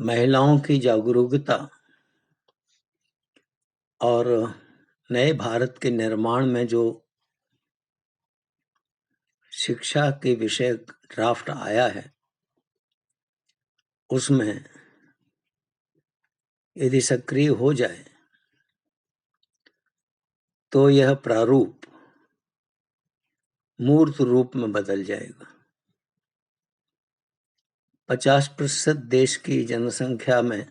महिलाओं की जागरूकता और नए भारत के निर्माण में जो शिक्षा के विषय ड्राफ्ट आया है, उसमें यदि सक्रिय हो जाए तो यह प्रारूप मूर्त रूप में बदल जाएगा। 50% देश की जनसंख्या में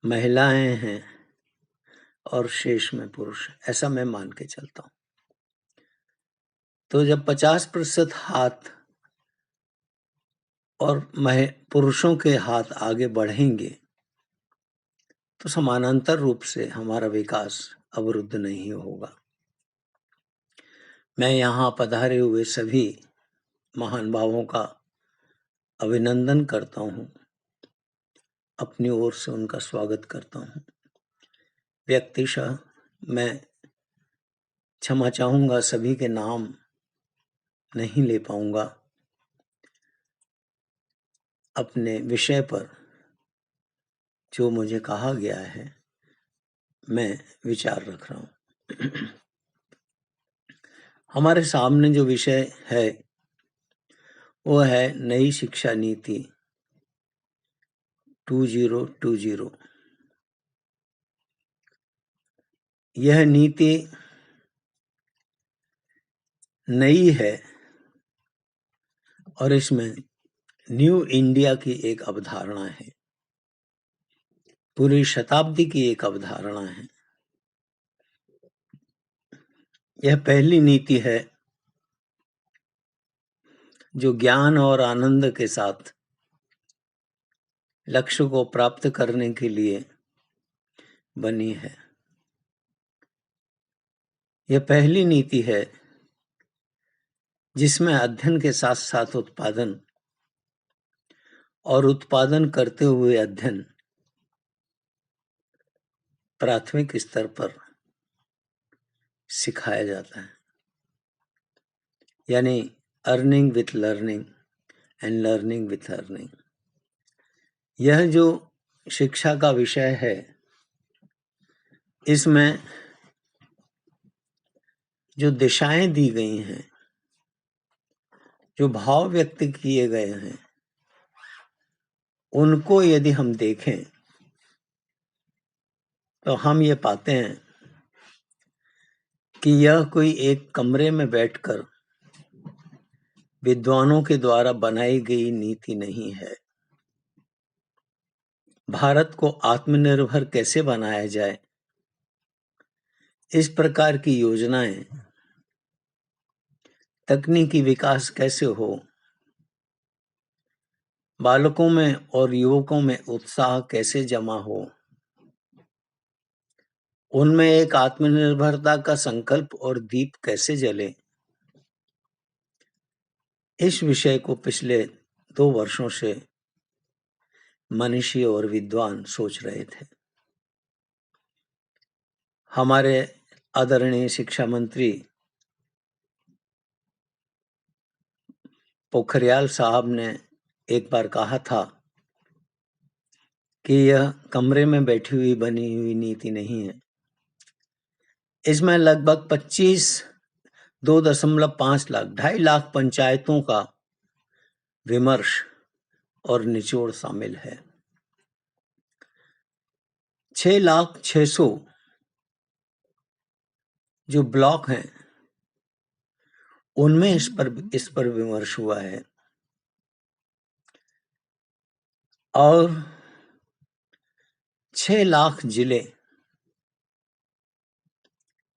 महिलाएं हैं और शेष में पुरुष, ऐसा मैं मान के चलता हूं। तो जब 50% हाथ और पुरुषों के हाथ आगे बढ़ेंगे तो समानांतर रूप से हमारा विकास अवरुद्ध नहीं होगा। मैं यहाँ पधारे हुए सभी महान भावों का अभिनंदन करता हूँ, अपनी ओर से उनका स्वागत करता हूँ। व्यक्तिशः मैं क्षमा चाहूँगा, सभी के नाम नहीं ले पाऊँगा। अपने विषय पर जो मुझे कहा गया है मैं विचार रख रहा हूँ। हमारे सामने जो विषय है वो है नई शिक्षा नीति 2020। यह नीति नई है और इसमें न्यू इंडिया की एक अवधारणा है, पूरी शताब्दी की एक अवधारणा है। यह पहली नीति है जो ज्ञान और आनंद के साथ लक्ष्य को प्राप्त करने के लिए बनी है। यह पहली नीति है जिसमें अध्ययन के साथ साथ उत्पादन और उत्पादन करते हुए अध्ययन प्राथमिक स्तर पर सिखाया जाता है, यानी earning with learning and learning with earning. यह जो शिक्षा का विषय है, इसमें जो दिशाएं दी गई हैं, जो भाव व्यक्त किए गए हैं, उनको यदि हम देखें तो हम ये पाते हैं कि यह कोई एक कमरे में बैठकर विद्वानों के द्वारा बनाई गई नीति नहीं है। भारत को आत्मनिर्भर कैसे बनाया जाए, इस प्रकार की योजनाएं, तकनीकी विकास कैसे हो, बालकों में और युवकों में उत्साह कैसे जमा हो, उनमें एक आत्मनिर्भरता का संकल्प और दीप कैसे जले, इस विषय को पिछले 2 वर्षों से मनीषी और विद्वान सोच रहे थे। हमारे आदरणीय शिक्षा मंत्री पोखरियाल साहब ने एक बार कहा था कि यह कमरे में बैठी हुई बनी हुई नीति नहीं है। इसमें लगभग 2.5 लाख 2.5 लाख पंचायतों का विमर्श और निचोड़ शामिल है। 6,600,000 जो ब्लॉक हैं, उनमें इस पर विमर्श हुआ है और 6 लाख जिले,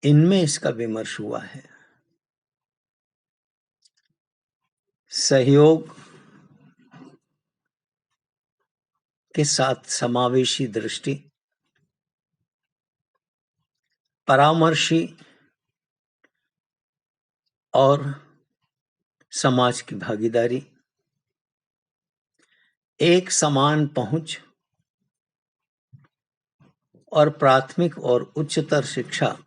इनमें इसका विमर्श हुआ है। सहयोग के साथ समावेशी दृष्टि, परामर्शी और समाज की भागीदारी, एक समान पहुंच और प्राथमिक और उच्चतर शिक्षा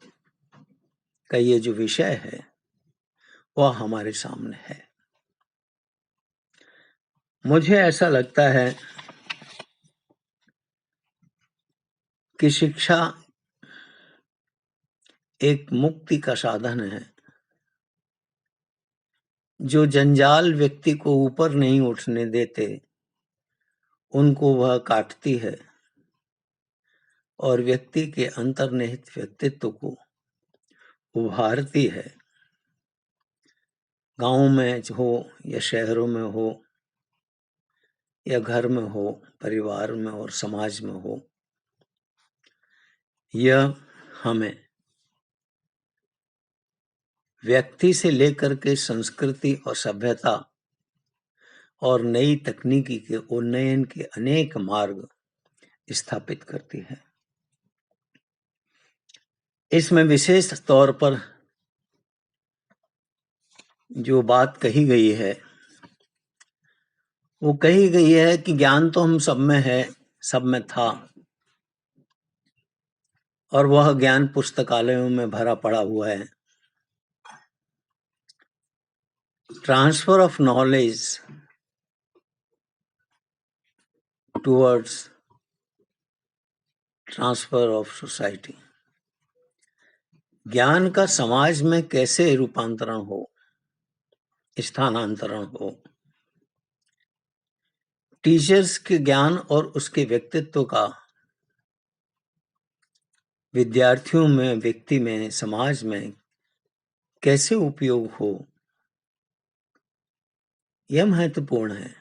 का ये जो विषय है वह हमारे सामने है। मुझे ऐसा लगता है कि शिक्षा एक मुक्ति का साधन है, जो जंजाल व्यक्ति को ऊपर नहीं उठने देते, उनको वह काटती है और व्यक्ति के अंतर्निहित व्यक्तित्व को उभारती है। गाँव में हो या शहरों में हो या घर में हो, परिवार में और समाज में हो, यह हमें व्यक्ति से लेकर के संस्कृति और सभ्यता और नई तकनीकी के उन्नयन के अनेक मार्ग स्थापित करती है। इसमें विशेष तौर पर जो बात कही गई है, वो कही गई है कि ज्ञान तो हम सब में है, सब में था, और वह ज्ञान पुस्तकालयों में भरा पड़ा हुआ है। Transfer of knowledge towards transfer of society. ज्ञान का समाज में कैसे रूपांतरण हो, स्थानांतरण हो, टीचर्स के ज्ञान और उसके व्यक्तित्व का विद्यार्थियों में, व्यक्ति में, समाज में कैसे उपयोग हो, यह महत्वपूर्ण है।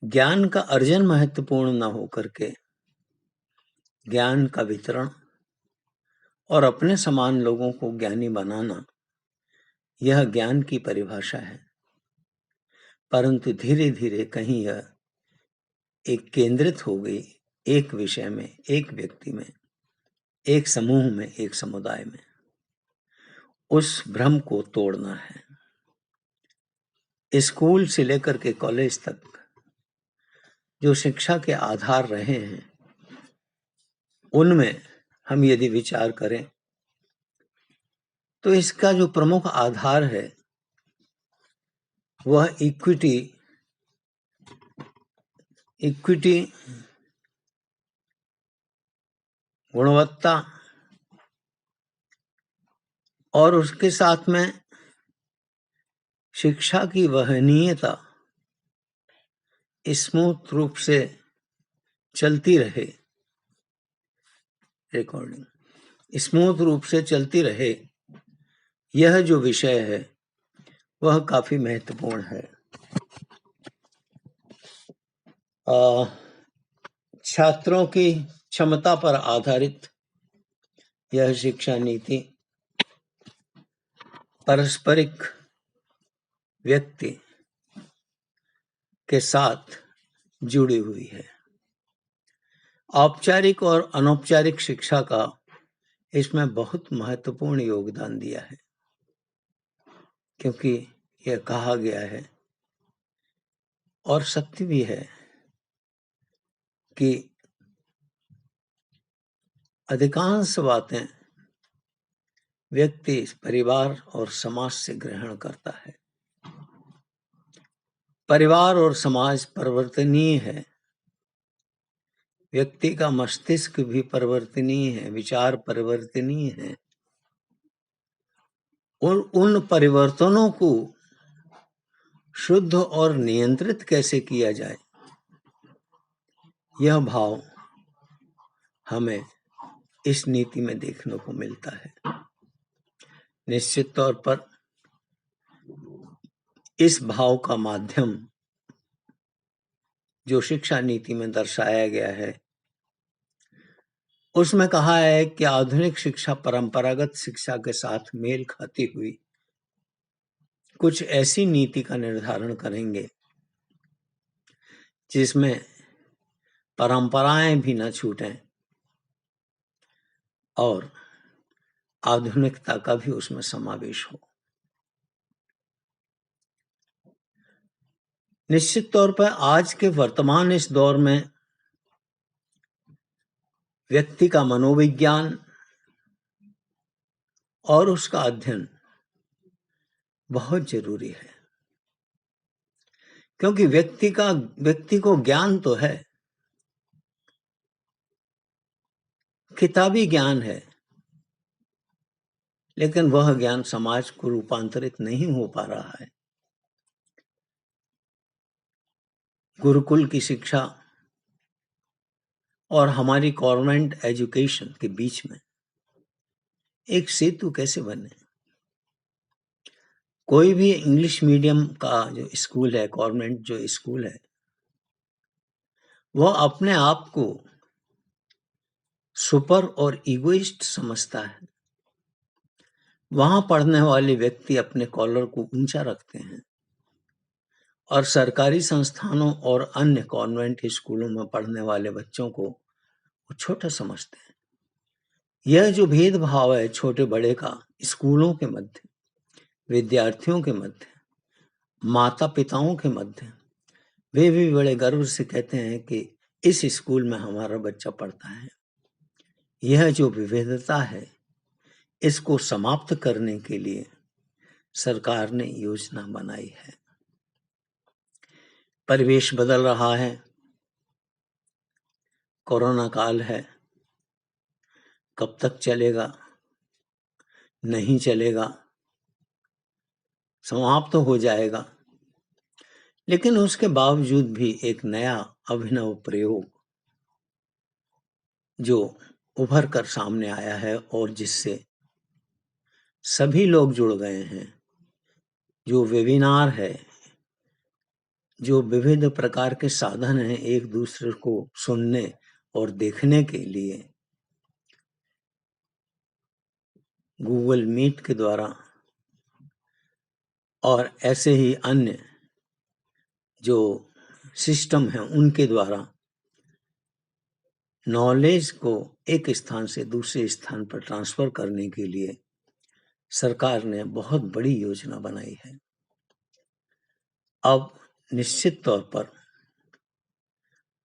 ज्ञान का अर्जन महत्वपूर्ण न हो करके ज्ञान का वितरण और अपने समान लोगों को ज्ञानी बनाना, यह ज्ञान की परिभाषा है। परंतु धीरे धीरे कहीं यह एक केंद्रित हो गई एक विषय में, एक व्यक्ति में, एक समूह में, एक समुदाय में। उस भ्रम को तोड़ना है। स्कूल से लेकर के कॉलेज तक जो शिक्षा के आधार रहे हैं, उनमें हम यदि विचार करें तो इसका जो प्रमुख आधार है वह इक्विटी, गुणवत्ता और उसके साथ में शिक्षा की वहनीयता स्मूथ रूप से चलती रहे, स्मूथ रूप से चलती रहे, यह जो विषय है वह काफी महत्वपूर्ण है। छात्रों की क्षमता पर आधारित यह शिक्षा नीति पारस्परिक व्यक्ति के साथ जुड़ी हुई है। औपचारिक और अनौपचारिक शिक्षा का इसमें बहुत महत्वपूर्ण योगदान दिया है, क्योंकि यह कहा गया है और सत्य भी है कि अधिकांश बातें व्यक्ति, परिवार और समाज से ग्रहण करता है। परिवार और समाज परिवर्तनीय है, व्यक्ति का मस्तिष्क भी परिवर्तनीय है, विचार परिवर्तनीय है, और उन परिवर्तनों को शुद्ध और नियंत्रित कैसे किया जाए, यह भाव हमें इस नीति में देखने को मिलता है। निश्चित तौर पर इस भाव का माध्यम जो शिक्षा नीति में दर्शाया गया है, उसमें कहा है कि आधुनिक शिक्षा परंपरागत शिक्षा के साथ मेल खाती हुई कुछ ऐसी नीति का निर्धारण करेंगे जिसमें परंपराएं भी न छूटें और आधुनिकता का भी उसमें समावेश हो। निश्चित तौर पर आज के वर्तमान इस दौर में व्यक्ति का मनोविज्ञान और उसका अध्ययन बहुत जरूरी है, क्योंकि व्यक्ति को ज्ञान तो है, किताबी ज्ञान है, लेकिन वह ज्ञान समाज को रूपांतरित नहीं हो पा रहा है। गुरुकुल की शिक्षा और हमारी गवर्नमेंट एजुकेशन के बीच में एक सेतु कैसे बने? कोई भी इंग्लिश मीडियम का जो स्कूल है, गवर्नमेंट जो स्कूल है, वह अपने आप को सुपर और इगोइस्ट समझता है। वहां पढ़ने वाले व्यक्ति अपने कॉलर को ऊंचा रखते हैं और सरकारी संस्थानों और अन्य कॉन्वेंट स्कूलों में पढ़ने वाले बच्चों को वो छोटा समझते हैं। यह जो भेदभाव है छोटे बड़े का स्कूलों के मध्य, विद्यार्थियों के मध्य, माता पिताओं के मध्य, वे भी बड़े गर्व से कहते हैं कि इस स्कूल में हमारा बच्चा पढ़ता है। यह जो विविधता है, इसको समाप्त करने के लिए सरकार ने योजना बनाई है। परिवेश बदल रहा है, कोरोना काल है, कब तक चलेगा, नहीं चलेगा, समाप्त तो हो जाएगा, लेकिन उसके बावजूद भी एक नया अभिनव प्रयोग जो उभर कर सामने आया है और जिससे सभी लोग जुड़ गए हैं, जो वेबिनार है, जो विविध प्रकार के साधन हैं एक दूसरे को सुनने और देखने के लिए, गूगल मीट के द्वारा और ऐसे ही अन्य जो सिस्टम हैं उनके द्वारा नॉलेज को एक स्थान से दूसरे स्थान पर ट्रांसफर करने के लिए सरकार ने बहुत बड़ी योजना बनाई है। अब निश्चित तौर पर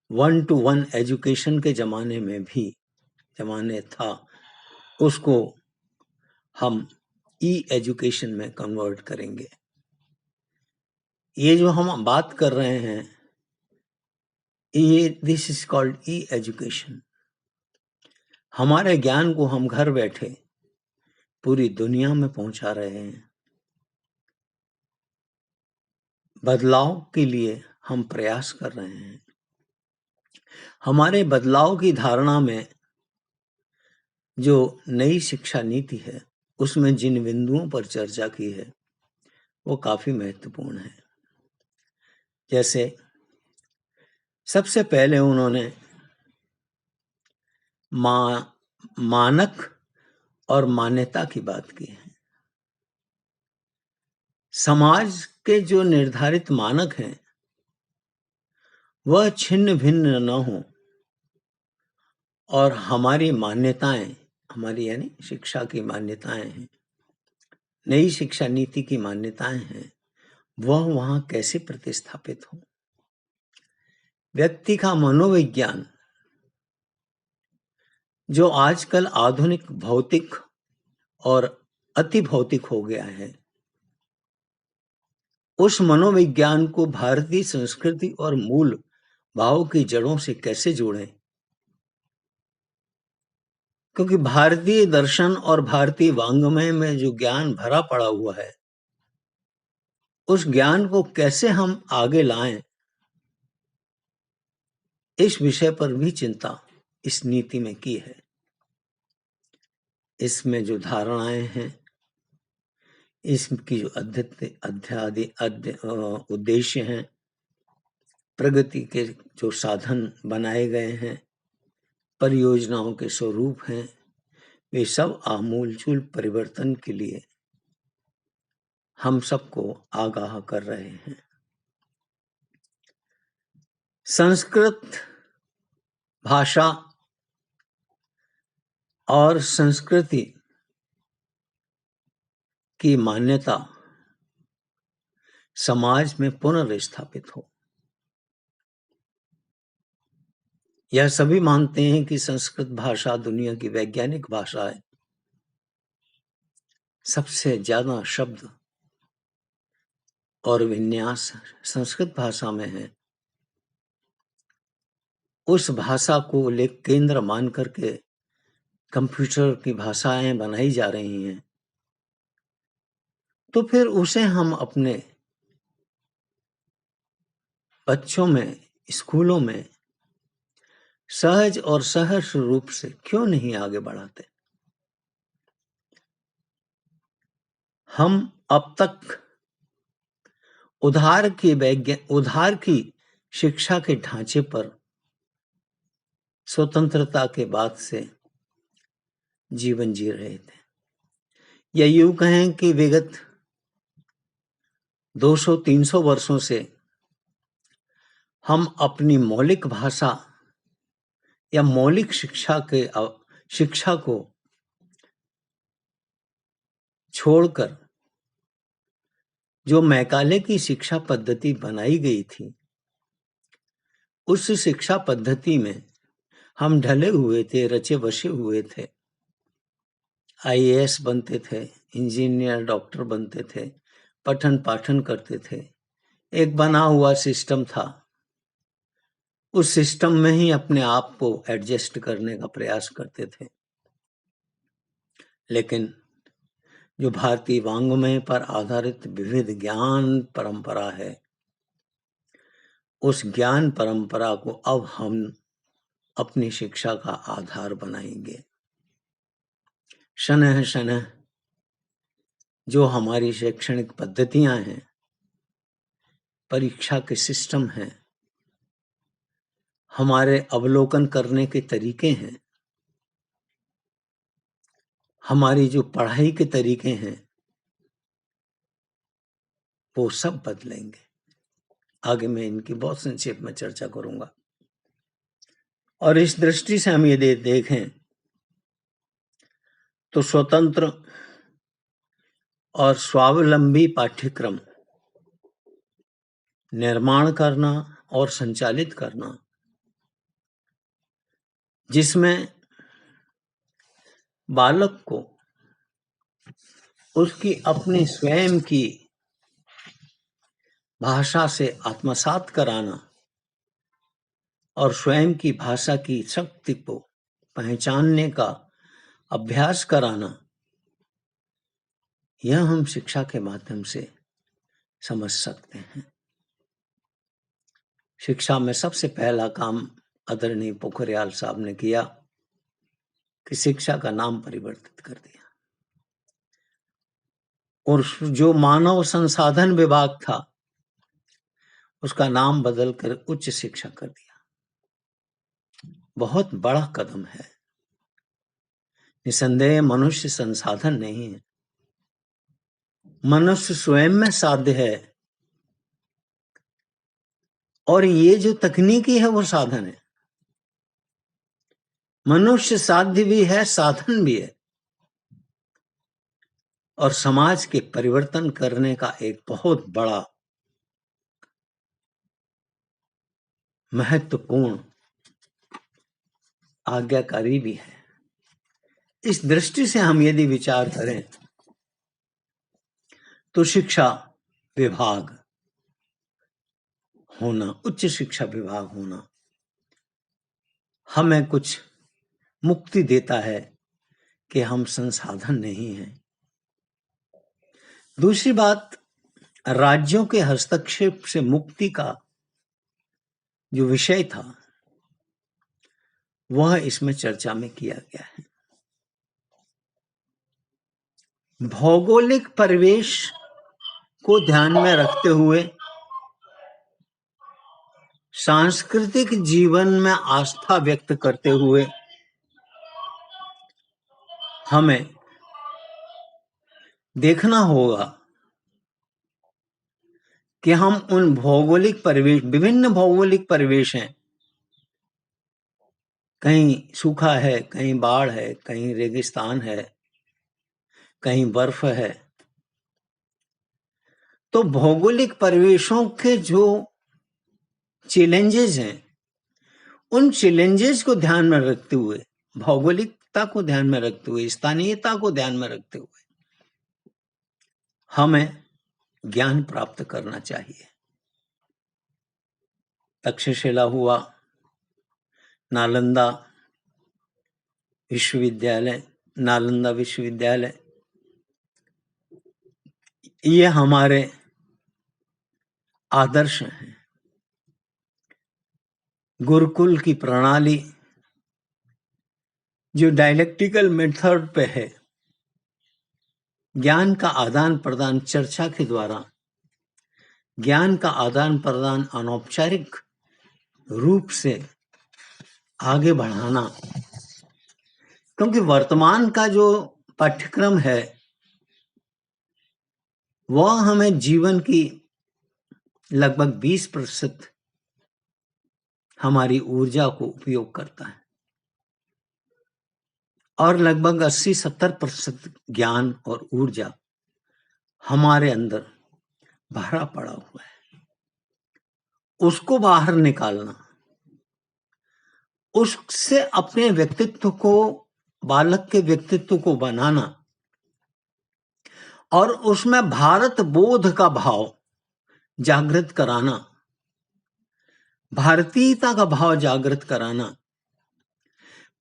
1-to-1 एजुकेशन के जमाने था, उसको हम ई एजुकेशन में कन्वर्ट करेंगे। ये जो हम बात कर रहे हैं, ये this is called E education. हमारे ज्ञान को हम घर बैठे पूरी दुनिया में पहुंचा रहे हैं। बदलाव के लिए हम प्रयास कर रहे हैं। हमारे बदलाव की धारणा में जो नई शिक्षा नीति है, उसमें जिन बिंदुओं पर चर्चा की है वो काफी महत्वपूर्ण है। जैसे सबसे पहले उन्होंने मानक और मान्यता की बात की है। समाज के जो निर्धारित मानक हैं वह छिन्न भिन्न न हो और हमारी मान्यताएं, हमारी यानी शिक्षा की मान्यताएं हैं, नई शिक्षा नीति की मान्यताएं हैं, वह वहां कैसे प्रतिस्थापित हो। व्यक्ति का मनोविज्ञान जो आजकल आधुनिक भौतिक और अति भौतिक हो गया है, उस मनोविज्ञान को भारतीय संस्कृति और मूल भाव की जड़ों से कैसे जोड़ें, क्योंकि भारतीय दर्शन और भारतीय वांग्मय में जो ज्ञान भरा पड़ा हुआ है, उस ज्ञान को कैसे हम आगे लाएं, इस विषय पर भी चिंता इस नीति में की है। इसमें जो धारणाएं हैं, इसकी जो उद्देश्य हैं, प्रगति के जो साधन बनाए गए हैं, परियोजनाओं के स्वरूप हैं, वे सब आमूलचूल परिवर्तन के लिए हम सबको आगाह कर रहे हैं। संस्कृत भाषा और संस्कृति की मान्यता समाज में पुनर्स्थापित हो। यह सभी मानते हैं कि संस्कृत भाषा दुनिया की वैज्ञानिक भाषा है। सबसे ज्यादा शब्द और विन्यास संस्कृत भाषा में है, उस भाषा को केंद्र मान करके कंप्यूटर की भाषाएं बनाई जा रही हैं, तो फिर उसे हम अपने बच्चों में, स्कूलों में सहज और सहर्ष रूप से क्यों नहीं आगे बढ़ाते? हम अब तक उधार की शिक्षा के ढांचे पर स्वतंत्रता के बाद से जीवन जी रहे थे, या यूं कहें कि विगत 200-300 वर्षों से हम अपनी मौलिक भाषा या मौलिक शिक्षा को छोड़कर जो मैकाले की शिक्षा पद्धति बनाई गई थी, उस शिक्षा पद्धति में हम ढले हुए थे, रचे बसे हुए थे। आईएएस बनते थे, इंजीनियर, डॉक्टर बनते थे, पठन पाठन करते थे। एक बना हुआ सिस्टम था, उस सिस्टम में ही अपने आप को एडजस्ट करने का प्रयास करते थे। लेकिन जो भारतीय वाङ्मय पर आधारित विविध ज्ञान परंपरा है, उस ज्ञान परंपरा को अब हम अपनी शिक्षा का आधार बनाएंगे। शनः शनः जो हमारी शैक्षणिक पद्धतियां हैं, परीक्षा के सिस्टम हैं, हमारे अवलोकन करने के तरीके हैं, हमारी जो पढ़ाई के तरीके हैं, वो सब बदलेंगे। आगे मैं इनकी बहुत संक्षेप में चर्चा करूंगा। और इस दृष्टि से हम यदि देखें तो स्वतंत्र और स्वावलंबी पाठ्यक्रम निर्माण करना और संचालित करना, जिसमें बालक को उसकी अपनी स्वयं की भाषा से आत्मसात कराना और स्वयं की भाषा की शक्ति को पहचानने का अभ्यास कराना, यह हम शिक्षा के माध्यम से समझ सकते हैं। शिक्षा में सबसे पहला काम आदरणीय पोखरियाल साहब ने किया कि शिक्षा का नाम परिवर्तित कर दिया, और जो मानव संसाधन विभाग था उसका नाम बदलकर उच्च शिक्षा कर दिया। बहुत बड़ा कदम है। निसंदेह मनुष्य संसाधन नहीं है, मनुष्य स्वयं में साध्य है, और ये जो तकनीकी है वो साधन है। मनुष्य साध्य भी है, साधन भी है, और समाज के परिवर्तन करने का एक बहुत बड़ा महत्वपूर्ण आज्ञाकारी भी है। इस दृष्टि से हम यदि विचार करें तो शिक्षा विभाग होना, उच्च शिक्षा विभाग होना, हमें कुछ मुक्ति देता है कि हम संसाधन नहीं हैं। दूसरी बात, राज्यों के हस्तक्षेप से मुक्ति का जो विषय था वह इसमें चर्चा में किया गया है। भौगोलिक परिवेश को ध्यान में रखते हुए सांस्कृतिक जीवन में आस्था व्यक्त करते हुए हमें देखना होगा कि हम उन भौगोलिक परिवेश, विभिन्न भौगोलिक परिवेश हैं, कहीं सूखा है, कहीं बाढ़ है, कहीं रेगिस्तान है, कहीं बर्फ है, तो भौगोलिक परिवेशों के जो चैलेंजेस हैं, उन चैलेंजेस को ध्यान में रखते हुए, भौगोलिकता को ध्यान में रखते हुए, स्थानीयता को ध्यान में रखते हुए हमें ज्ञान प्राप्त करना चाहिए। तक्षशिला हुआ, नालंदा विश्वविद्यालय, ये हमारे आदर्श हैं। गुरुकुल की प्रणाली जो डायलेक्टिकल मेथड पे है, ज्ञान का आदान प्रदान चर्चा के द्वारा, ज्ञान का आदान प्रदान अनौपचारिक रूप से आगे बढ़ाना, क्योंकि वर्तमान का जो पाठ्यक्रम है वह हमें जीवन की लगभग 20% हमारी ऊर्जा को उपयोग करता है और लगभग 80-70% ज्ञान और ऊर्जा हमारे अंदर भरा पड़ा हुआ है। उसको बाहर निकालना, उससे अपने व्यक्तित्व को, बालक के व्यक्तित्व को बनाना और उसमें भारत बोध का भाव जागृत कराना, भारतीयता का भाव जागृत कराना,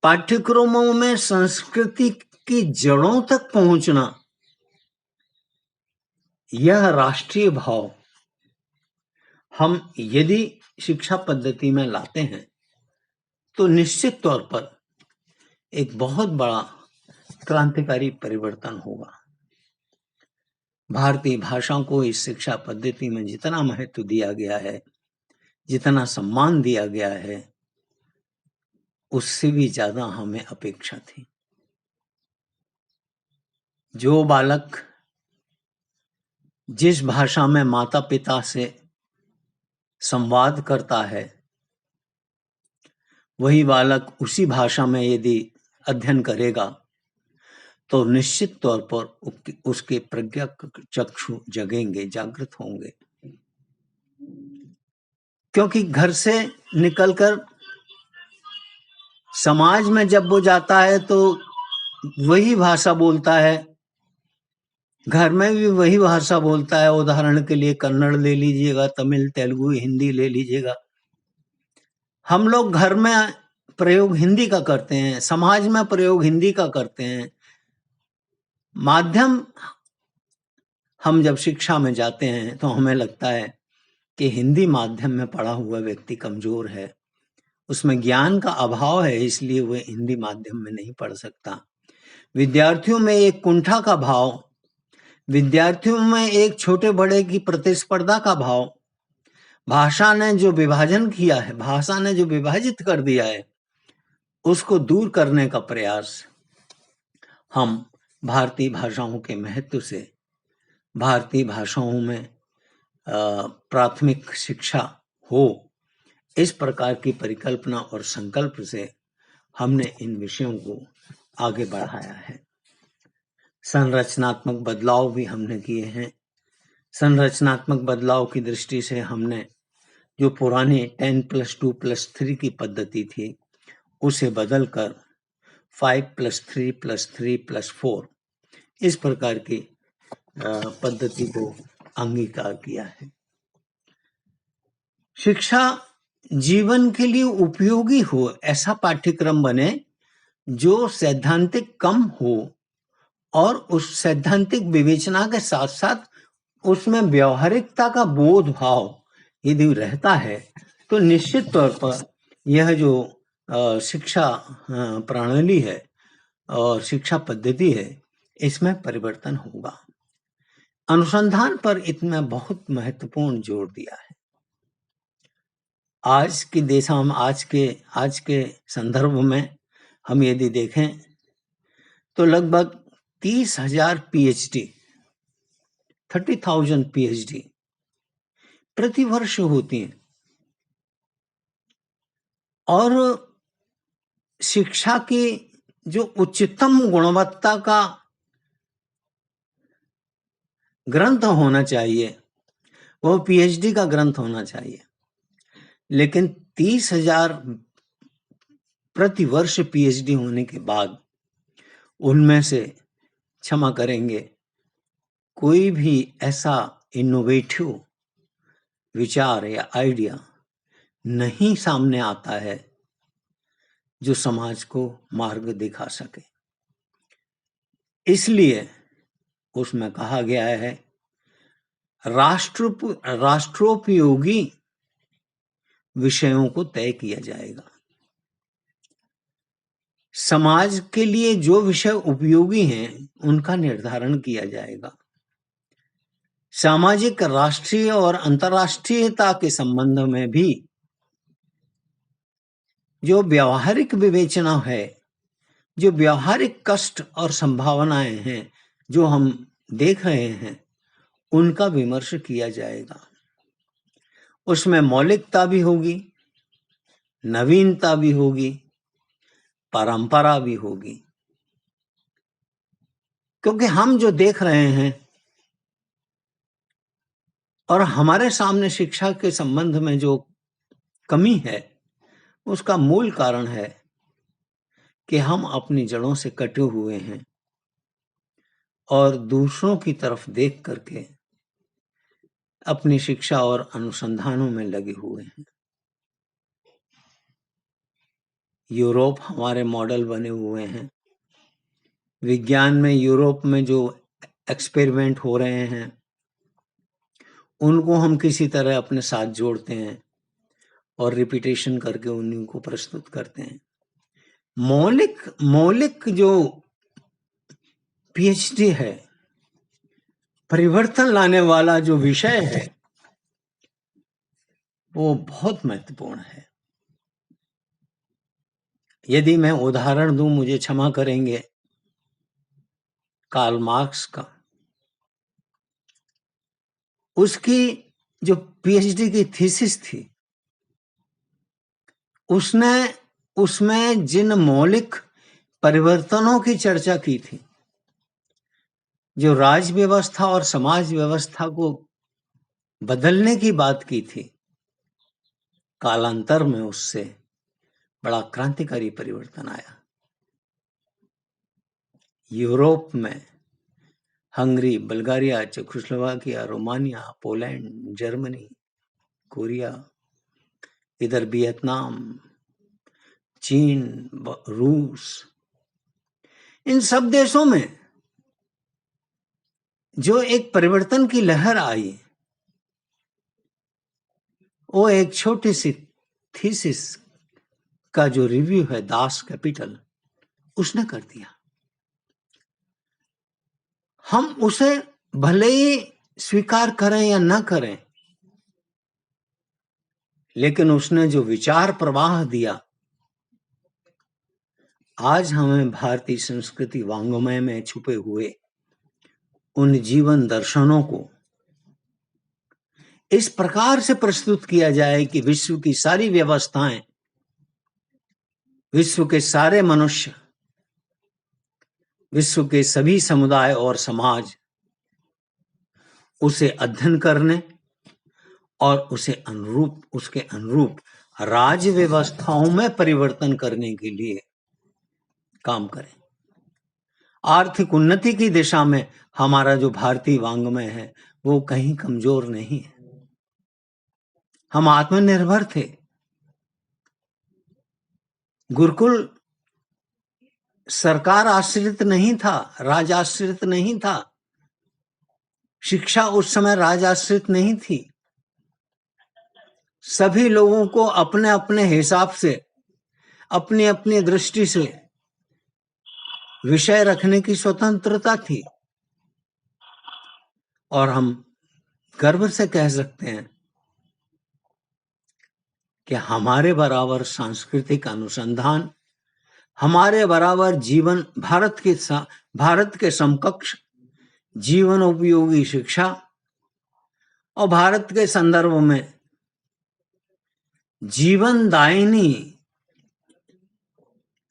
पाठ्यक्रमों में संस्कृति की जड़ों तक पहुंचना, यह राष्ट्रीय भाव हम यदि शिक्षा पद्धति में लाते हैं तो निश्चित तौर पर एक बहुत बड़ा क्रांतिकारी परिवर्तन होगा। भारतीय भाषा को इस शिक्षा पद्धति में जितना महत्व दिया गया है, जितना सम्मान दिया गया है, उससे भी ज्यादा हमें अपेक्षा थी। जो बालक जिस भाषा में माता पिता से संवाद करता है, वही बालक उसी भाषा में यदि अध्ययन करेगा तो निश्चित तौर पर उसके प्रज्ञा चक्षु जगेंगे, जागृत होंगे। क्योंकि घर से निकलकर समाज में जब वो जाता है तो वही भाषा बोलता है, घर में भी वही भाषा बोलता है। उदाहरण के लिए कन्नड़ ले लीजिएगा, तमिल, तेलुगु, हिंदी ले लीजिएगा। हम लोग घर में प्रयोग हिंदी का करते हैं, समाज में प्रयोग हिंदी का करते हैं। माध्यम हम जब शिक्षा में जाते हैं तो हमें लगता है कि हिंदी माध्यम में पढ़ा हुआ व्यक्ति कमजोर है, उसमें ज्ञान का अभाव है, इसलिए वह हिंदी माध्यम में नहीं पढ़ सकता। विद्यार्थियों में एक कुंठा का भाव, विद्यार्थियों में एक छोटे बड़े की प्रतिस्पर्धा का भाव, भाषा ने जो विभाजन किया है, भाषा ने जो विभाजित कर दिया है, उसको दूर करने का प्रयास हम भारतीय भाषाओं के महत्व से, भारतीय भाषाओं में प्राथमिक शिक्षा हो, इस प्रकार की परिकल्पना और संकल्प से हमने इन विषयों को आगे बढ़ाया है। संरचनात्मक बदलाव भी हमने किए हैं। संरचनात्मक बदलाव की दृष्टि से हमने जो पुराने 10+2+3 की पद्धति थी उसे बदलकर 5+3+3+4 इस प्रकार की पद्धति को अंगीकार किया है। शिक्षा जीवन के लिए उपयोगी हो ऐसा पाठ्यक्रम बने जो सैद्धांतिक कम हो और उस सैद्धांतिक विवेचना के साथ साथ उसमें व्यवहारिकता का बोध भाव यदि रहता है तो निश्चित तौर पर यह जो शिक्षा प्रणाली है और शिक्षा पद्धति है, इसमें परिवर्तन होगा। अनुसंधान पर इतना बहुत महत्वपूर्ण जोर दिया है। आज की देशा में आज के संदर्भ में हम यदि देखें तो लगभग 30,000 PhD 30,000 PhD प्रति वर्ष होती हैं और शिक्षा की जो उच्चतम गुणवत्ता का ग्रंथ होना चाहिए वो PhD का ग्रंथ होना चाहिए, लेकिन 30,000 प्रति वर्ष PhD होने के बाद उनमें से क्षमा करेंगे कोई भी ऐसा इनोवेटिव विचार या आइडिया नहीं सामने आता है जो समाज को मार्ग दिखा सके। इसलिए उसमें कहा गया है राष्ट्रोपयोगी विषयों को तय किया जाएगा। समाज के लिए जो विषय उपयोगी हैं उनका निर्धारण किया जाएगा। सामाजिक, राष्ट्रीय और अंतर्राष्ट्रीयता के संबंध में भी जो व्यावहारिक विवेचना है, जो व्यावहारिक कष्ट और संभावनाएं हैं जो हम देख रहे हैं, उनका विमर्श किया जाएगा। उसमें मौलिकता भी होगी, नवीनता भी होगी, परंपरा भी होगी। क्योंकि हम जो देख रहे हैं और हमारे सामने शिक्षा के संबंध में जो कमी है, उसका मूल कारण है कि हम अपनी जड़ों से कटे हुए हैं और दूसरों की तरफ देख करके अपनी शिक्षा और अनुसंधानों में लगे हुए हैं। यूरोप हमारे मॉडल बने हुए हैं। विज्ञान में यूरोप में जो एक्सपेरिमेंट हो रहे हैं उनको हम किसी तरह अपने साथ जोड़ते हैं और रिपीटेशन करके उन्हीं को प्रस्तुत करते हैं। मौलिक जो पीएचडी है, परिवर्तन लाने वाला जो विषय है, वो बहुत महत्वपूर्ण है। यदि मैं उदाहरण दूं, मुझे क्षमा करेंगे, कार्ल मार्क्स का। उसकी जो पीएचडी की थीसिस थी, उसने उसमें जिन मौलिक परिवर्तनों की चर्चा की थी, जो राज व्यवस्था और समाज व्यवस्था को बदलने की बात की थी, कालांतर में उससे बड़ा क्रांतिकारी परिवर्तन आया। यूरोप में Hungary, Bulgaria, Czechoslovakia, Romania, Poland, Germany, Korea, इधर वियतनाम, चीन, रूस, इन सब देशों में जो एक परिवर्तन की लहर आई, वो एक छोटी सी थीसिस का जो रिव्यू है, दास कैपिटल, उसने कर दिया। हम उसे भले ही स्वीकार करें या ना करें, लेकिन उसने जो विचार प्रवाह दिया, आज हमें भारतीय संस्कृति वांग्मय में छुपे हुए उन जीवन दर्शनों को इस प्रकार से प्रस्तुत किया जाए कि विश्व की सारी व्यवस्थाएं, विश्व के सारे मनुष्य, विश्व के सभी समुदाय और समाज उसे अध्ययन करने और उसके अनुरूप राज्य व्यवस्थाओं में परिवर्तन करने के लिए काम करें। आर्थिक उन्नति की दिशा में हमारा जो भारतीय वांग्मय है वो कहीं कमजोर नहीं है। हम आत्मनिर्भर थे। गुरुकुल सरकार आश्रित नहीं था, राज आश्रित नहीं था। शिक्षा उस समय राज आश्रित नहीं थी। सभी लोगों को अपने अपने हिसाब से, अपनी अपनी दृष्टि से विषय रखने की स्वतंत्रता थी। और हम गर्व से कह सकते हैं कि हमारे बराबर सांस्कृतिक अनुसंधान, हमारे बराबर जीवन, भारत के समकक्ष जीवन उपयोगी शिक्षा और भारत के संदर्भ में जीवनदायिनी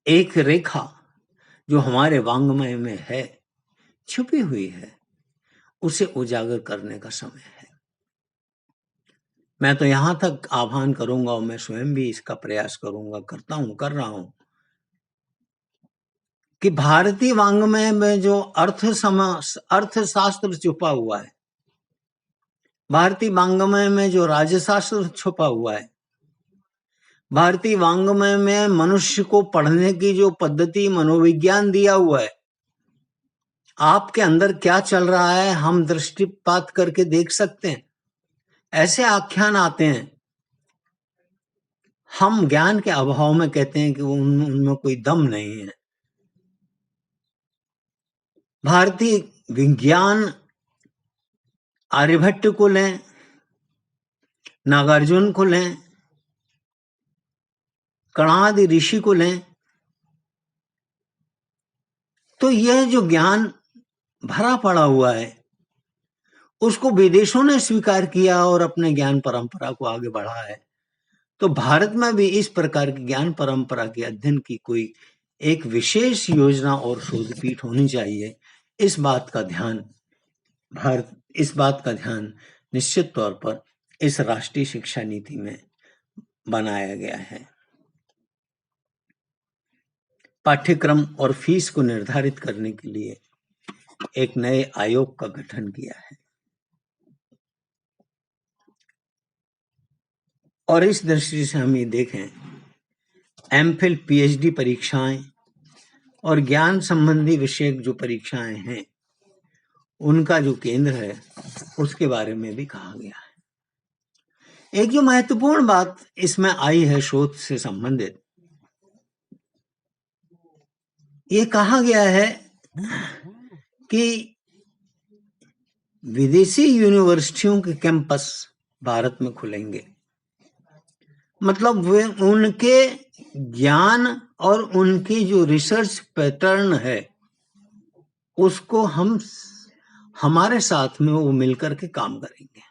एक रेखा जो हमारे वांग्मय में है, छुपी हुई है, उसे उजागर करने का समय है। मैं तो यहां तक आह्वान करूंगा और मैं स्वयं भी इसका प्रयास करूंगा, कर रहा हूं कि भारतीय वांग्मय में जो अर्थशास्त्र छुपा हुआ है, भारतीय वाङ्मय में जो राजशास्त्र छुपा हुआ है, भारतीय वाङ्मय में मनुष्य को पढ़ने की जो पद्धति, मनोविज्ञान दिया हुआ है, आपके अंदर क्या चल रहा है हम दृष्टिपात करके देख सकते हैं। ऐसे आख्यान आते हैं, हम ज्ञान के अभाव में कहते हैं कि उनमें कोई दम नहीं है। भारतीय विज्ञान आर्यभट्ट को लें, नागार्जुन को लें, कणादि ऋषि को लें, तो यह जो ज्ञान भरा पड़ा हुआ है उसको विदेशों ने स्वीकार किया और अपने ज्ञान परंपरा को आगे बढ़ा है। तो भारत में भी इस प्रकार की ज्ञान परंपरा के अध्ययन की कोई एक विशेष योजना और शोध पीठ होनी चाहिए। इस बात का ध्यान निश्चित तौर पर इस राष्ट्रीय शिक्षा नीति में बनाया गया है। पाठ्यक्रम और फीस को निर्धारित करने के लिए एक नए आयोग का गठन किया है और इस दृष्टि से हम ये देखें, एमफिल पीएचडी परीक्षाएं और ज्ञान संबंधी विषय जो परीक्षाएं हैं उनका जो केंद्र है उसके बारे में भी कहा गया है। एक जो महत्वपूर्ण बात इसमें आई है शोध से संबंधित, ये कहा गया है कि विदेशी यूनिवर्सिटियों के कैंपस भारत में खुलेंगे। मतलब वे उनके ज्ञान और उनकी जो रिसर्च पैटर्न है उसको हम हमारे साथ में वो मिलकर के काम करेंगे।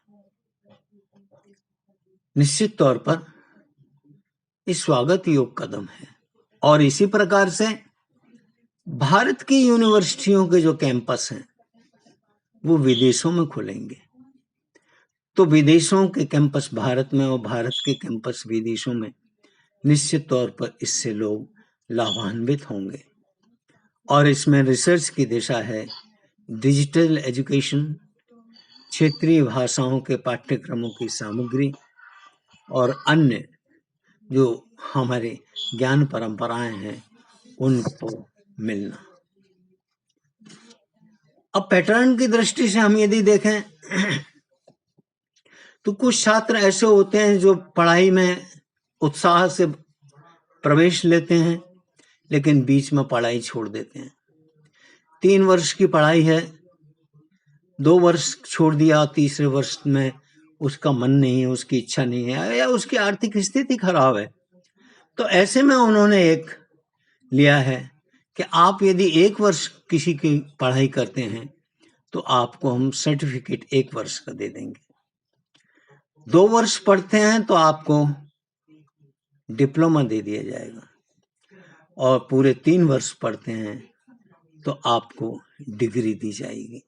निश्चित तौर पर इस स्वागत योग्य कदम है और इसी प्रकार से भारत की यूनिवर्सिटियों के जो कैंपस हैं वो विदेशों में खुलेंगे। तो विदेशों के कैंपस भारत में और भारत के कैंपस विदेशों में, निश्चित तौर पर इससे लोग लाभान्वित होंगे। और इसमें रिसर्च की दिशा है डिजिटल एजुकेशन, क्षेत्रीय भाषाओं के पाठ्यक्रमों की सामग्री और अन्य जो हमारे ज्ञान परंपराएं हैं उनको मिलना। अब पैटर्न की दृष्टि से हम यदि देखें तो कुछ छात्र ऐसे होते हैं जो पढ़ाई में उत्साह से प्रवेश लेते हैं लेकिन बीच में पढ़ाई छोड़ देते हैं। 3 वर्ष की पढ़ाई है, 2 वर्ष छोड़ दिया, तीसरे वर्ष में उसका मन नहीं है, उसकी इच्छा नहीं है या उसकी आर्थिक स्थिति खराब है। तो ऐसे में उन्होंने एक लिया है कि आप यदि 1 वर्ष किसी की पढ़ाई करते हैं तो आपको हम सर्टिफिकेट 1 वर्ष का दे देंगे। 2 वर्ष पढ़ते हैं तो आपको डिप्लोमा दे दिया जाएगा और पूरे 3 वर्ष पढ़ते हैं तो आपको डिग्री दी जाएगी।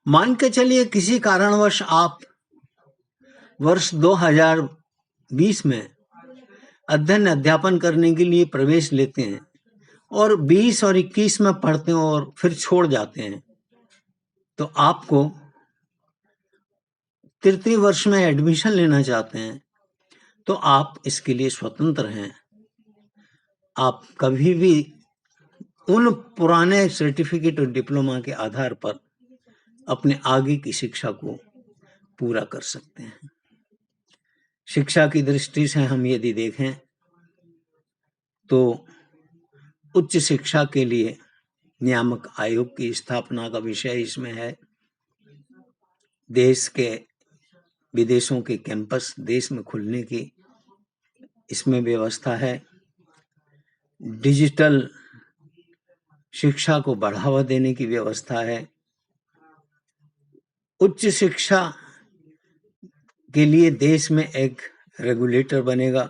मान के चलिए किसी कारणवश आप वर्ष 2020 में अध्ययन अध्यापन करने के लिए प्रवेश लेते हैं और 20 और 21 में पढ़ते हैं और फिर छोड़ जाते हैं, तो आपको तृतीय वर्ष में एडमिशन लेना चाहते हैं तो आप इसके लिए स्वतंत्र हैं। आप कभी भी उन पुराने सर्टिफिकेट और डिप्लोमा के आधार पर अपने आगे की शिक्षा को पूरा कर सकते हैं। शिक्षा की दृष्टि से हम यदि देखें तो उच्च शिक्षा के लिए नियामक आयोग की स्थापना का विषय इसमें है। देश के विदेशों के कैंपस देश में खुलने की इसमें व्यवस्था है। डिजिटल शिक्षा को बढ़ावा देने की व्यवस्था है। उच्च शिक्षा के लिए देश में एक रेगुलेटर बनेगा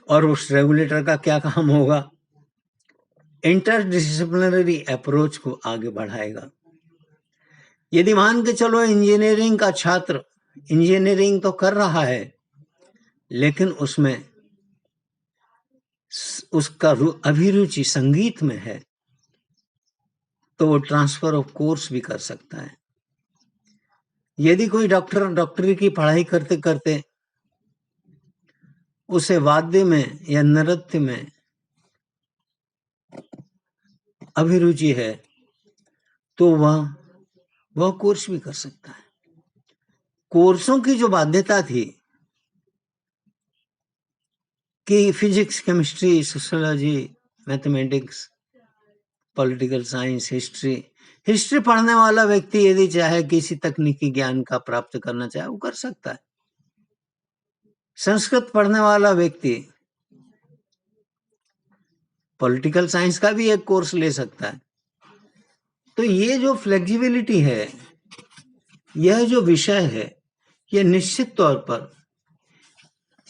और उस रेगुलेटर का क्या काम होगा? इंटरडिसिप्लिनरी अप्रोच को आगे बढ़ाएगा। यदि मान के चलो इंजीनियरिंग का छात्र इंजीनियरिंग तो कर रहा है लेकिन उसमें उसका अभिरुचि संगीत में है तो वो ट्रांसफर ऑफ कोर्स भी कर सकता है। यदि कोई डॉक्टरी की पढ़ाई करते करते उसे वाद्य में या नृत्य में अभिरुचि है तो वह कोर्स भी कर सकता है। कोर्सों की जो बाध्यता थी कि physics, chemistry, sociology, mathematics, political science, history पढ़ने वाला व्यक्ति यदि चाहे किसी तकनीकी ज्ञान का प्राप्त करना चाहे वो कर सकता है। संस्कृत पढ़ने वाला व्यक्ति पॉलिटिकल साइंस का भी एक कोर्स ले सकता है। तो ये जो फ्लेक्सिबिलिटी है, यह जो विषय है, यह निश्चित तौर पर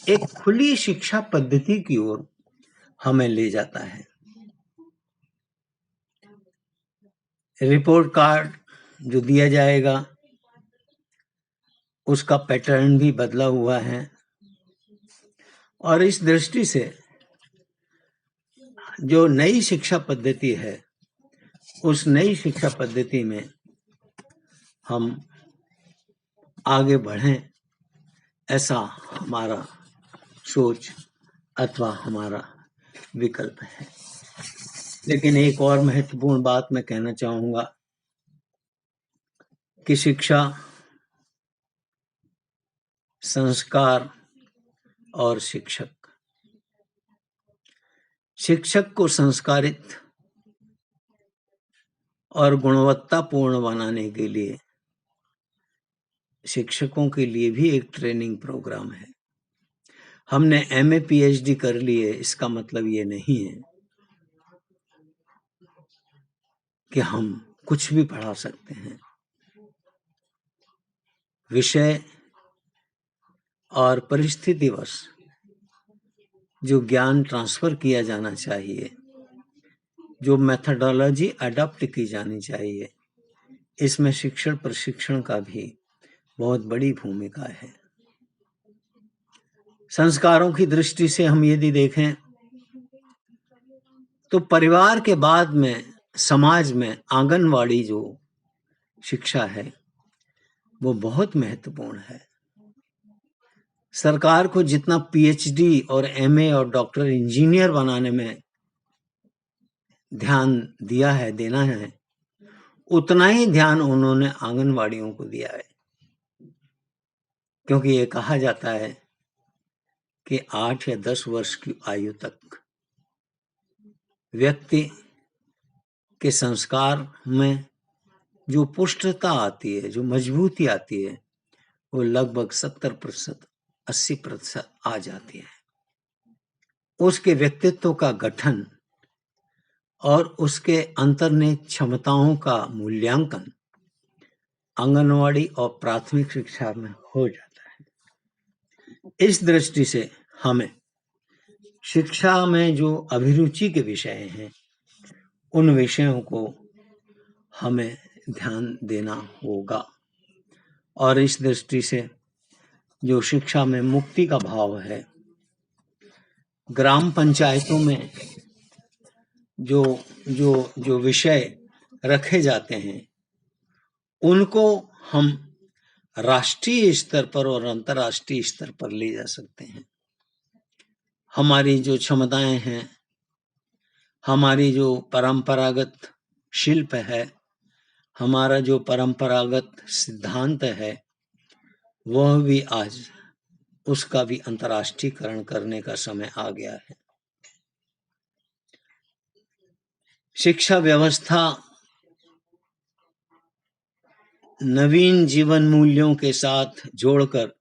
एक खुली शिक्षा पद्धति की ओर हमें ले जाता है। रिपोर्ट कार्ड जो दिया जाएगा उसका पैटर्न भी बदला हुआ है और इस दृष्टि से जो नई शिक्षा पद्धति है उस नई शिक्षा पद्धति में हम आगे बढ़ें, ऐसा हमारा सोच अथवा हमारा विकल्प है। लेकिन एक और महत्वपूर्ण बात मैं कहना चाहूंगा कि शिक्षा, संस्कार और शिक्षक को संस्कारित और गुणवत्तापूर्ण बनाने के लिए शिक्षकों के लिए भी एक ट्रेनिंग प्रोग्राम है। हमने एमए पीएचडी कर लिए इसका मतलब ये नहीं है कि हम कुछ भी पढ़ा सकते हैं। विषय और परिस्थितिवश जो ज्ञान ट्रांसफर किया जाना चाहिए, जो मेथोडोलॉजी अडॉप्ट की जानी चाहिए, इसमें शिक्षण प्रशिक्षण का भी बहुत बड़ी भूमिका है। संस्कारों की दृष्टि से हम यदि देखें तो परिवार के बाद में समाज में आंगनवाड़ी जो शिक्षा है वो बहुत महत्वपूर्ण है। सरकार को जितना पीएचडी और एमए और डॉक्टर इंजीनियर बनाने में ध्यान दिया है, देना है, उतना ही ध्यान उन्होंने आंगनवाड़ियों को दिया है। क्योंकि ये कहा जाता है कि 8 या 10 वर्ष की आयु तक व्यक्ति के संस्कार में जो पुष्टता आती है, जो मजबूती आती है, वो लगभग 70%, 80% आ जाती है। उसके व्यक्तित्व का गठन और उसके अंतर्निहित क्षमताओं का मूल्यांकन आंगनवाड़ी और प्राथमिक शिक्षा में हो जाता है। इस दृष्टि से हमें शिक्षा में जो अभिरुचि के विषय हैं उन विषयों को हमें ध्यान देना होगा और इस दृष्टि से जो शिक्षा में मुक्ति का भाव है, ग्राम पंचायतों में जो विषय रखे जाते हैं उनको हम राष्ट्रीय स्तर पर और अंतर्राष्ट्रीय स्तर पर ले जा सकते हैं। हमारी जो क्षमताएं हैं, हमारी जो परंपरागत शिल्प है, हमारा जो परंपरागत सिद्धांत है, वह भी आज उसका भी अंतर्राष्ट्रीयकरण करने का समय आ गया है। शिक्षा व्यवस्था नवीन जीवन मूल्यों के साथ जोड़कर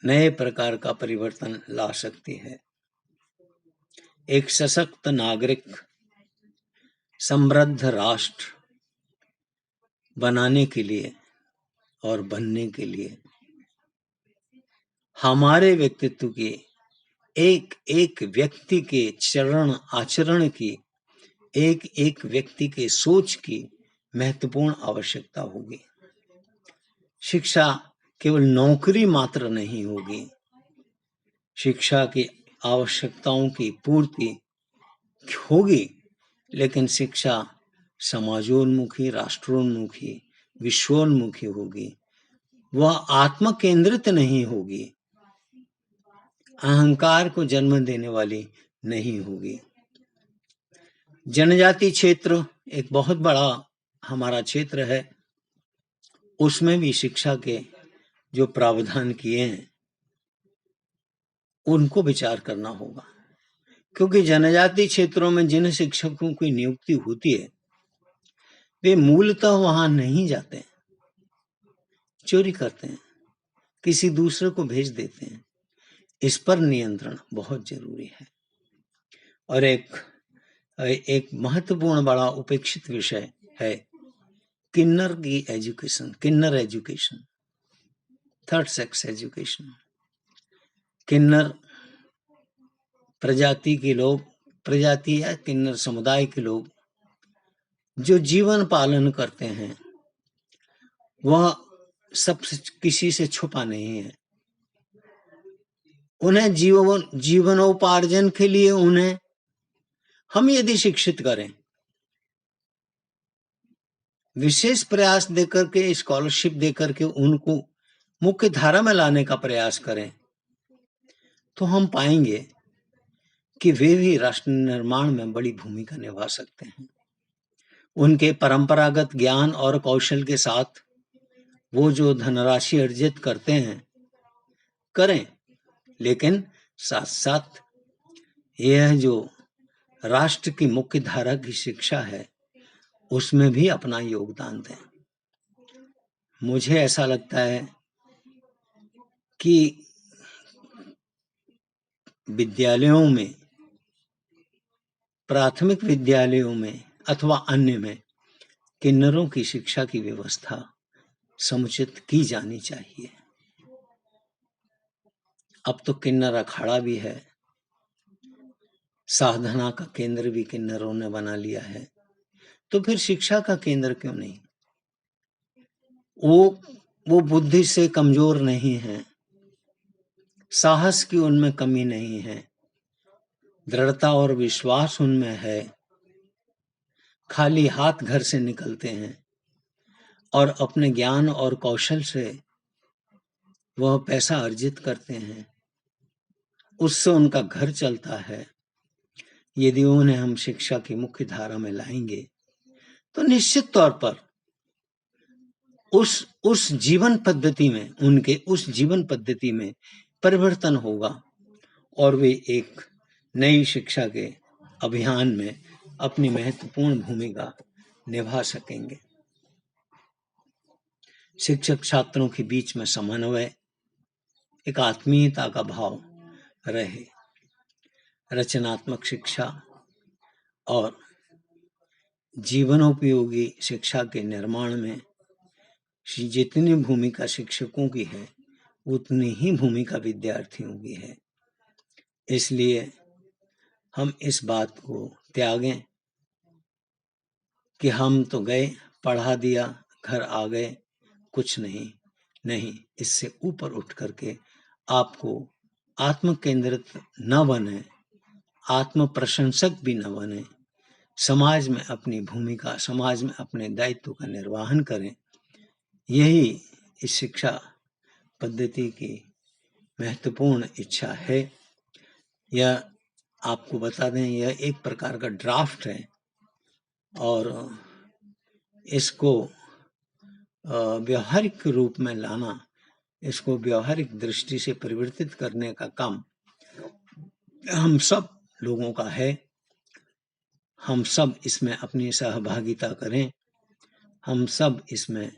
नए प्रकार का परिवर्तन ला सकती है। एक सशक्त नागरिक, समृद्ध राष्ट्र बनाने के लिए और बनने के लिए हमारे व्यक्तित्व की एक एक व्यक्ति के चरण आचरण की, एक एक व्यक्ति के सोच की महत्वपूर्ण आवश्यकता होगी। शिक्षा केवल नौकरी मात्र नहीं होगी, शिक्षा की आवश्यकताओं की पूर्ति होगी, लेकिन शिक्षा समाजोन्मुखी, राष्ट्रोन्मुखी विश्वोन्मुखी होगी, वह आत्म केंद्रित नहीं होगी, अहंकार को जन्म देने वाली नहीं होगी। जनजाति क्षेत्र एक बहुत बड़ा हमारा क्षेत्र है, उसमें भी शिक्षा के जो प्रावधान किए हैं उनको विचार करना होगा, क्योंकि जनजाति क्षेत्रों में जिन शिक्षकों की नियुक्ति होती है वे मूलतः वहां नहीं जाते, चोरी करते हैं, किसी दूसरे को भेज देते हैं। इस पर नियंत्रण बहुत जरूरी है। और एक महत्वपूर्ण बड़ा उपेक्षित विषय है किन्नर की एजुकेशन, किन्नर एजुकेशन, थर्ड सेक्स एजुकेशन। किन्नर प्रजाति के लोग, प्रजाति या किन्नर समुदाय के लोग जो जीवन पालन करते हैं वह सब किसी से छुपा नहीं है। उन्हें जीवनोपार्जन के लिए उन्हें हम यदि शिक्षित करें, विशेष प्रयास देकर के, स्कॉलरशिप देकर के उनको मुख्य धारा में लाने का प्रयास करें, तो हम पाएंगे कि वे भी राष्ट्र निर्माण में बड़ी भूमिका निभा सकते हैं। उनके परंपरागत ज्ञान और कौशल के साथ वो जो धनराशि अर्जित करते हैं करें, लेकिन साथ साथ यह जो राष्ट्र की मुख्य धारा की शिक्षा है उसमें भी अपना योगदान दें। मुझे ऐसा लगता है कि विद्यालयों में, प्राथमिक विद्यालयों में अथवा अन्य में किन्नरों की शिक्षा की व्यवस्था समुचित की जानी चाहिए। अब तो किन्नर अखाड़ा भी है, साधना का केंद्र भी किन्नरों ने बना लिया है, तो फिर शिक्षा का केंद्र क्यों नहीं? वो बुद्धि से कमजोर नहीं है, साहस की उनमें कमी नहीं है, दृढ़ता और विश्वास उनमें है, खाली हाथ घर से निकलते हैं और अपने ज्ञान और कौशल से वह पैसा अर्जित करते हैं, उससे उनका घर चलता है। यदि उन्हें हम शिक्षा की मुख्य धारा में लाएंगे तो निश्चित तौर पर उस जीवन पद्धति में, उनके उस जीवन पद्धति में परिवर्तन होगा और वे एक नई शिक्षा के अभियान में अपनी महत्वपूर्ण भूमिका निभा सकेंगे। शिक्षक छात्रों के बीच में समन्वय, एक आत्मीयता का भाव रहे, रचनात्मक शिक्षा और जीवनोपयोगी शिक्षा के निर्माण में जितनी भूमिका शिक्षकों की है उतनी ही भूमिका विद्यार्थियों की है। इसलिए हम इस बात को त्यागें कि हम तो गए, पढ़ा दिया, घर आ गए, कुछ नहीं, इससे ऊपर उठ करके आपको आत्म केंद्रित न बने, आत्म प्रशंसक भी न बने, समाज में अपनी भूमिका, समाज में अपने दायित्व का निर्वहन करें। यही इस शिक्षा पद्धति की महत्वपूर्ण इच्छा है। यह आपको बता दें, यह एक प्रकार का ड्राफ्ट है और इसको व्यवहारिक रूप में लाना, इसको व्यवहारिक दृष्टि से परिवर्तित करने का काम हम सब लोगों का है। हम सब इसमें अपनी सहभागिता करें, हम सब इसमें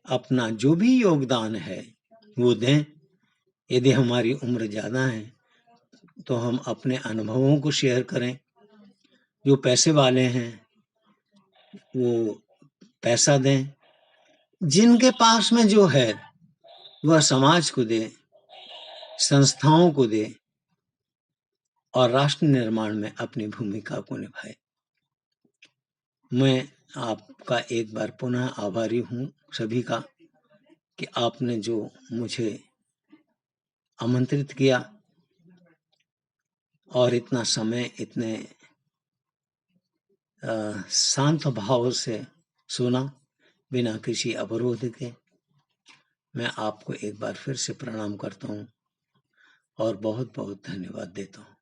अपना जो भी योगदान है वो दें। यदि हमारी उम्र ज़्यादा है तो हम अपने अनुभवों को शेयर करें, जो पैसे वाले हैं वो पैसा दें, जिनके पास में जो है वह समाज को दे, संस्थाओं को दे और राष्ट्र निर्माण में अपनी भूमिका को निभाए। मैं आपका एक बार पुनः आभारी हूँ सभी का कि आपने जो मुझे आमंत्रित किया और इतना समय इतने शांत भाव से सुना। बिना किसी अवरोध के मैं आपको एक बार फिर से प्रणाम करता हूँ और बहुत बहुत धन्यवाद देता हूँ।